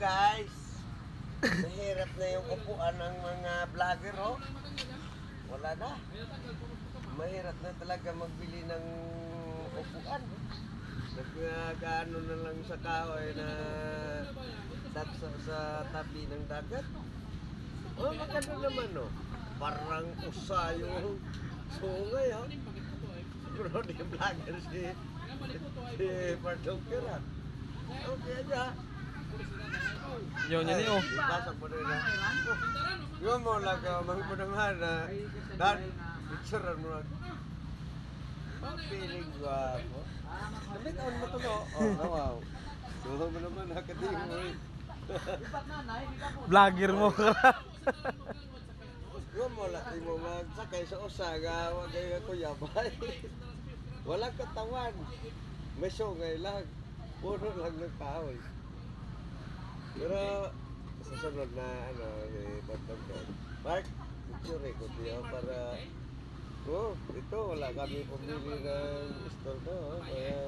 guys, mahirap na yung upuan ng mga vlogger, oh. Wala na. Mahirap na talaga magbili ng upuan. Nag-ano na lang sa kahoy na sa tabi ng dagat. Oh, maganda naman, oh. Parang usa yung sungay, oh. Siguro di vlogger si Pardoker, ah. Okay aja. Yun, yun yun. Pasok mo rin na. Yung mo lang ka, magpunangan na. Dan, picturean mo lang. Piling guwapo. Damit on mo to, no? Oh, wow. Suho mo naman, nakading mo eh. Vlogger mo ka. Yung mo lang, di mo magsakay sa usaga, wag kayo kuyabay. Walang katawan. May sungay lang. Puro lang ng kahoy. Pero sa sunod na si Bartolomeo, Mark, picture ko diyo para ito wala kami pumili ng store ko. Kaya